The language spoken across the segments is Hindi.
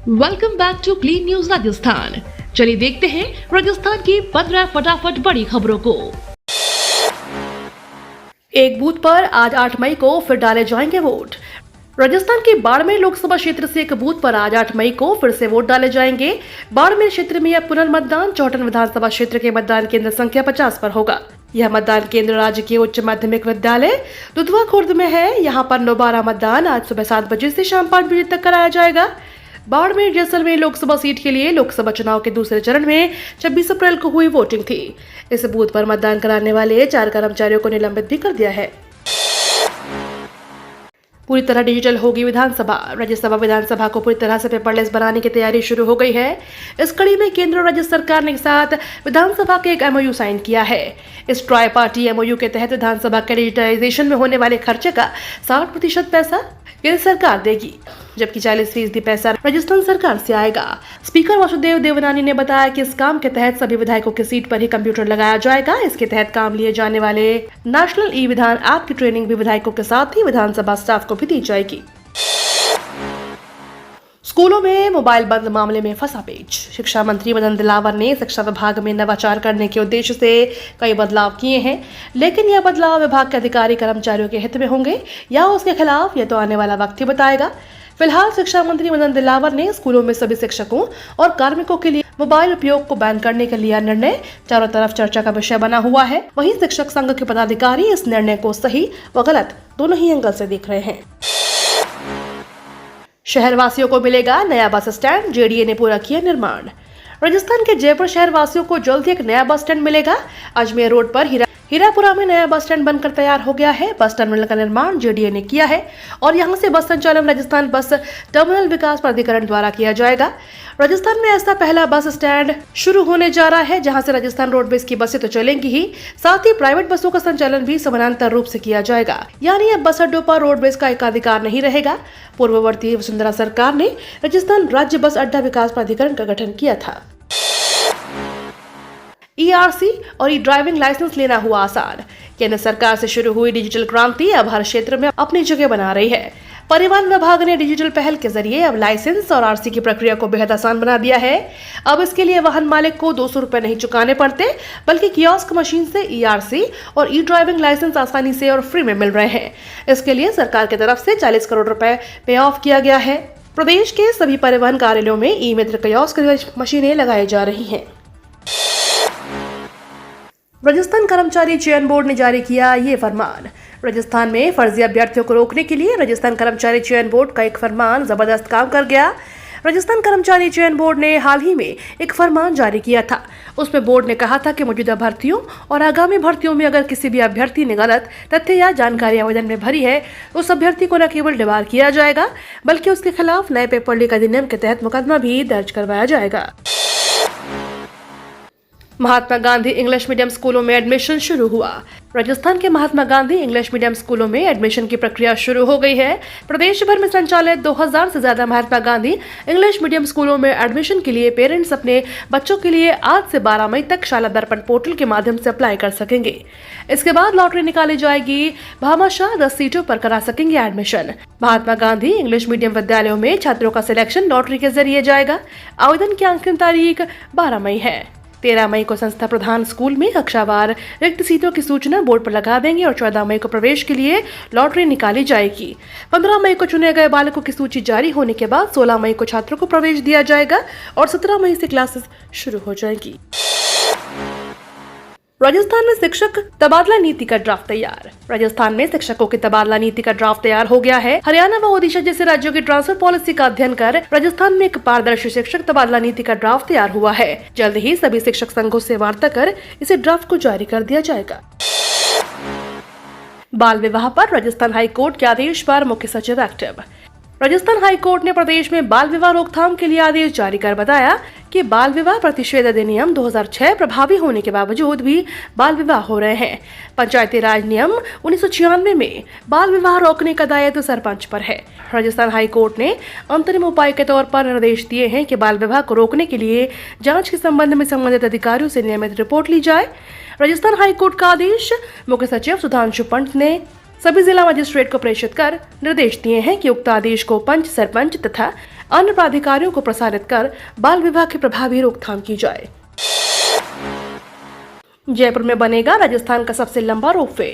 Welcome back to clean news Rajasthan. चलिए देखते हैं राजस्थान की 15 फटाफट बड़ी खबरों को। एक बूथ पर आज 8 मई को फिर डाले जाएंगे वोट। राजस्थान के बाड़मेर लोकसभा क्षेत्र से एक बूथ पर आज 8 मई को फिर से वोट डाले जाएंगे। बाड़मेर क्षेत्र में यह पुनर्मतदान चौटन विधानसभा क्षेत्र के मतदान केंद्र संख्या 50 पर होगा। यह मतदान केंद्र राजकीय उच्च माध्यमिक विद्यालय दुधवा खुर्द में है। यहाँ पर 9/12 मतदान आज सुबह 7 बजे से शाम 5 बजे तक कराया जाएगा। बाड़मेर जैसलमेर लोकसभा सीट के लिए लोकसभा चुनाव के दूसरे चरण में 26 अप्रैल को हुई वोटिंग थी। इस बूथ पर मतदान कराने वाले 4 कर्मचारियों को निलंबित भी कर दिया है। पूरी तरह डिजिटल होगी विधानसभा। राज्यसभा विधानसभा को पूरी तरह से पेपरलेस बनाने की तैयारी शुरू हो गई है। इस कड़ी में केंद्र और राज्य सरकार ने एक साथ विधानसभा के एक एमओयू साइन किया है। इस ट्राई पार्टी एमओयू के तहत विधानसभा के डिजिटाइजेशन में होने वाले खर्चे का 60% पैसा केंद्र सरकार देगी, जबकि 40% पैसा राजस्थान सरकार से आएगा। स्पीकर वासुदेव देवनानी ने बताया कि इस काम के तहत सभी विधायकों की सीट पर ही कंप्यूटर लगाया जाएगा। इसके तहत काम लिए जाने वाले नेशनल ई विधान ऐप की ट्रेनिंग भी विधायकों के साथ ही विधानसभा स्टाफ को भी दी जाएगी। स्कूलों में मोबाइल बंद मामले में फंसा पेच। शिक्षा मंत्री मदन दिलावर ने शिक्षा विभाग में नवाचार करने के उद्देश्य से कई बदलाव किए हैं, लेकिन यह बदलाव विभाग के अधिकारी कर्मचारियों के हित में होंगे या उसके खिलाफ, यह तो आने वाला वक्त ही बताएगा। फिलहाल शिक्षा मंत्री मदन दिलावर ने स्कूलों में सभी शिक्षकों और कार्मिकों के लिए मोबाइल उपयोग को बैन करने का लिया निर्णय चारों तरफ चर्चा का विषय बना हुआ है। वहीं शिक्षक संघ के पदाधिकारी इस निर्णय को सही व गलत दोनों ही एंगल से देख रहे हैं। शहर वासियों को मिलेगा नया बस स्टैंड, जेडीए ने पूरा किया निर्माण। राजस्थान के जयपुर शहर वासियों को जल्द ही एक नया बस स्टैंड मिलेगा। अजमेर रोड पर हीरापुरा में नया बस स्टैंड बनकर तैयार हो गया है। बस टर्मिनल का निर्माण जेडीए ने किया है और यहां से बस संचालन राजस्थान बस टर्मिनल विकास प्राधिकरण द्वारा किया जाएगा। राजस्थान में ऐसा पहला बस स्टैंड शुरू होने जा रहा है, जहां से राजस्थान रोडवेज की बसें तो चलेंगी ही, साथ ही प्राइवेट बसों का संचालन भी समानांतर रूप से किया जाएगा। यानी अब बस अड्डों पर रोडवेज का एकाधिकार नहीं रहेगा। पूर्ववर्ती वसुंधरा सरकार ने राजस्थान राज्य बस अड्डा विकास प्राधिकरण का गठन किया था। ईआरसी और ई ड्राइविंग लाइसेंस लेना हुआ आसान। केंद्र सरकार से शुरू हुई डिजिटल क्रांति अब हर क्षेत्र में अपनी जगह बना रही है। परिवहन विभाग ने डिजिटल पहल के जरिए अब लाइसेंस और आरसी की प्रक्रिया को बेहद आसान बना दिया है। अब इसके लिए वाहन मालिक को 200 रुपए नहीं चुकाने पड़ते, बल्कि कियोस्क मशीन से ईआरसी और ई ड्राइविंग लाइसेंस आसानी से और फ्री में मिल रहे हैं। इसके लिए सरकार की तरफ से 40 करोड़ रुपए पे ऑफ किया गया है। प्रदेश के सभी परिवहन कार्यालयों में ई मित्र कियोस्क मशीनें लगाई जा रही है। राजस्थान कर्मचारी चयन बोर्ड ने जारी किया ये फरमान। राजस्थान में फर्जी अभ्यर्थियों को रोकने के लिए राजस्थान कर्मचारी चयन बोर्ड का एक फरमान जबरदस्त काम कर गया। राजस्थान कर्मचारी चयन बोर्ड ने हाल ही में एक फरमान जारी किया था। उसमें बोर्ड ने कहा था कि मौजूदा भर्तियों और आगामी भर्तियों में अगर किसी भी अभ्यर्थी ने गलत तथ्य या जानकारी आवेदन में भरी है, तो उस अभ्यर्थी को न केवल डिबार किया जाएगा, बल्कि उसके खिलाफ नए पेपर लीक अधिनियम के तहत मुकदमा भी दर्ज करवाया जाएगा। महात्मा गांधी इंग्लिश मीडियम स्कूलों में एडमिशन शुरू हुआ। राजस्थान के महात्मा गांधी इंग्लिश मीडियम स्कूलों में एडमिशन की प्रक्रिया शुरू हो गई है। प्रदेश भर में संचालित 2000 से ज्यादा महात्मा गांधी इंग्लिश मीडियम स्कूलों में एडमिशन के लिए पेरेंट्स अपने बच्चों के लिए आज से 12 मई तक शाला दर्पण पोर्टल के माध्यम से अप्लाई कर सकेंगे। इसके बाद लॉटरी निकाली जाएगी। भामाशाह 10 सीटों पर करा सकेंगे admission. Mahatma Gandhi English medium विद्यालयों में छात्रों का सिलेक्शन लॉटरी के जरिए जाएगा। आवेदन की अंतिम तारीख 12 मई है। 13 मई को संस्था प्रधान स्कूल में कक्षावार रिक्त सीटों की सूचना बोर्ड पर लगा देंगे और 14 मई को प्रवेश के लिए लॉटरी निकाली जाएगी। 15 मई को चुने गए बालकों की सूची जारी होने के बाद 16 मई को छात्रों को प्रवेश दिया जाएगा और 17 मई से क्लासेस शुरू हो जाएगी। राजस्थान में शिक्षक तबादला नीति का ड्राफ्ट तैयार। राजस्थान में शिक्षकों की तबादला नीति का ड्राफ्ट तैयार हो गया है। हरियाणा व ओडिशा जैसे राज्यों की ट्रांसफर पॉलिसी का अध्ययन कर राजस्थान में एक पारदर्शी शिक्षक तबादला नीति का ड्राफ्ट तैयार हुआ है। जल्द ही सभी शिक्षक संघों से वार्ता कर इसे ड्राफ्ट को जारी कर दिया जाएगा। बाल विवाह पर राजस्थान हाई कोर्ट के आदेश पर मुख्य सचिव एक्टिव। राजस्थान हाई कोर्ट ने प्रदेश में बाल विवाह रोकथाम के लिए आदेश जारी कर बताया कि बाल विवाह प्रतिषेध अधिनियम 2006 प्रभावी होने के बावजूद भी बाल विवाह हो रहे हैं। पंचायती राज नियम 1996 में बाल विवाह रोकने का दायित्व सरपंच पर है। राजस्थान हाई कोर्ट ने अंतरिम उपाय के तौर पर निर्देश दिए हैं कि बाल विवाह को रोकने के लिए जांच के संबंध में संबंधित अधिकारियों से नियमित रिपोर्ट ली जाए। राजस्थान हाई कोर्ट का आदेश मुख्य सचिव सुधांशु पंत ने सभी जिला मजिस्ट्रेट को प्रेषित कर निर्देश दिए हैं कि उक्त आदेश को पंच, सरपंच तथा अन्य प्राधिकारियों को प्रसारित कर बाल विवाह की प्रभावी रोकथाम की जाए। जयपुर में बनेगा राजस्थान का सबसे लंबा रोपवे।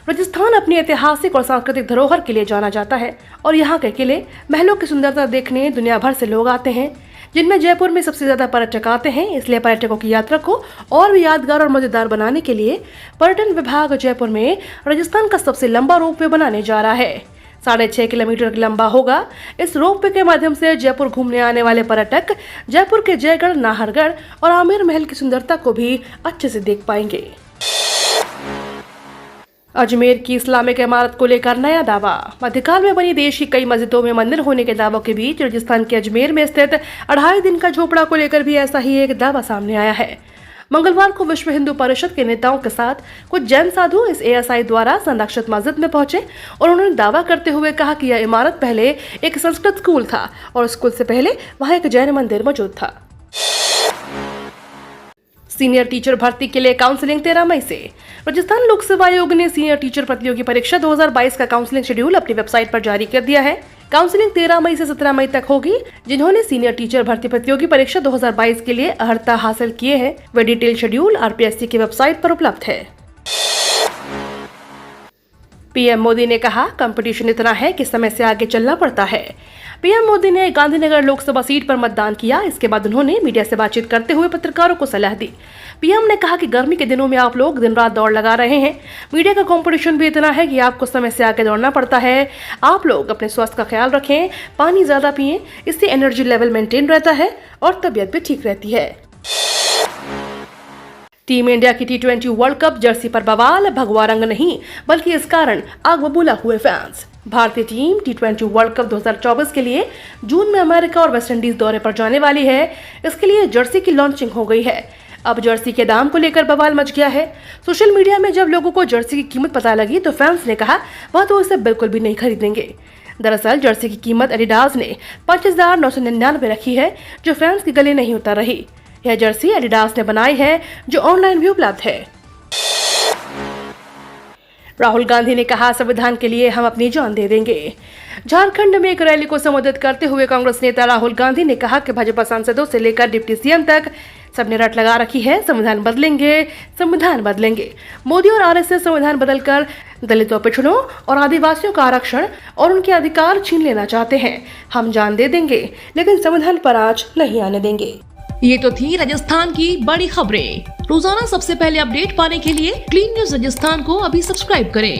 राजस्थान अपनी ऐतिहासिक और सांस्कृतिक धरोहर के लिए जाना जाता है और यहाँ के किले, महलों की सुंदरता देखने दुनिया भर से लोग आते हैं, जिनमें जयपुर में सबसे ज्यादा पर्यटक आते हैं। इसलिए पर्यटकों की यात्रा को और भी यादगार और मजेदार बनाने के लिए पर्यटन विभाग जयपुर में राजस्थान का सबसे लंबा रोपवे बनाने जा रहा है। 6.5 किलोमीटर लंबा होगा। इस रोपवे के माध्यम से जयपुर घूमने आने वाले पर्यटक जयपुर के जयगढ़, नाहरगढ़ और आमेर महल की सुंदरता को भी अच्छे से देख पाएंगे। अजमेर की इस्लामिक इमारत को लेकर नया दावा। मध्यकाल में बनी देश की कई मस्जिदों में मंदिर होने के दावों के बीच राजस्थान के अजमेर में स्थित 2.5 दिन का झोपड़ा को लेकर भी ऐसा ही एक दावा सामने आया है। मंगलवार को विश्व हिंदू परिषद के नेताओं के साथ कुछ जैन साधु इस एएसआई द्वारा संरक्षित मस्जिद में पहुंचे और उन्होंने दावा करते हुए कहा कि यह इमारत पहले एक संस्कृत स्कूल था और स्कूल से पहले वहां एक जैन मंदिर मौजूद था। सीनियर टीचर भर्ती के लिए काउंसलिंग 13 मई से। राजस्थान लोक सेवा आयोग ने सीनियर टीचर प्रतियोगी परीक्षा 2022 का काउंसलिंग शेड्यूल अपनी वेबसाइट पर जारी कर दिया है। काउंसलिंग 13 मई से 17 मई तक होगी। जिन्होंने सीनियर टीचर भर्ती प्रतियोगी परीक्षा 2022 के लिए अर्हता हासिल किए हैं, वे डिटेल शेड्यूल आरपीएससी की वेबसाइट पर उपलब्ध है। पीएम मोदी ने कहा, कंपटीशन इतना है कि समय से आगे चलना पड़ता है। पीएम मोदी ने गांधीनगर लोकसभा सीट पर मतदान किया। इसके बाद उन्होंने मीडिया से बातचीत करते हुए पत्रकारों को सलाह दी। पीएम ने कहा कि गर्मी के दिनों में आप लोग दिन रात दौड़ लगा रहे हैं। मीडिया का कंपटीशन भी इतना है कि आपको समय से आगे दौड़ना पड़ता है। आप लोग अपने स्वास्थ्य का ख्याल रखें, पानी ज्यादा पिएं, इससे एनर्जी लेवल मेंटेन रहता है और तबीयत भी ठीक रहती है। टीम इंडिया की T20 वर्ल्ड कप जर्सी पर बवाल, भगवा रंग नहीं बल्कि इस कारण आग बबूला हुए फैंस। भारतीय टीम T20 वर्ल्ड कप 2024 के लिए जून में अमेरिका और वेस्टइंडीज दौरे पर जाने वाली है। इसके लिए जर्सी की लॉन्चिंग हो गई है। अब जर्सी के दाम को लेकर बवाल मच गया है। सोशल मीडिया में जब लोगों को जर्सी की कीमत पता लगी तो फैंस ने कहा वह तो इसे बिल्कुल भी नहीं खरीदेंगे। दरअसल जर्सी की कीमत एडिडास ने 5,999 रखी है, जो फैंस के गले नहीं उतर रही। यह जर्सी एडिडास ने बनाई है, जो ऑनलाइन भी उपलब्ध है। राहुल गांधी ने कहा, संविधान के लिए हम अपनी जान दे देंगे। झारखंड में एक रैली को संबोधित करते हुए कांग्रेस नेता राहुल गांधी ने कहा कि भाजपा सांसदों से लेकर डिप्टी सीएम तक सबने रट लगा रखी है, संविधान बदलेंगे, संविधान बदलेंगे। मोदी और आरएसएस संविधान बदलकर दलितों, पिछड़ों और आदिवासियों का आरक्षण और उनके अधिकार छीन लेना चाहते हैं। हम जान दे देंगे, लेकिन संविधान पर आंच नहीं आने देंगे। ये तो थी राजस्थान की बड़ी खबरें। रोजाना सबसे पहले अपडेट पाने के लिए क्लीन न्यूज राजस्थान को अभी सब्सक्राइब करें।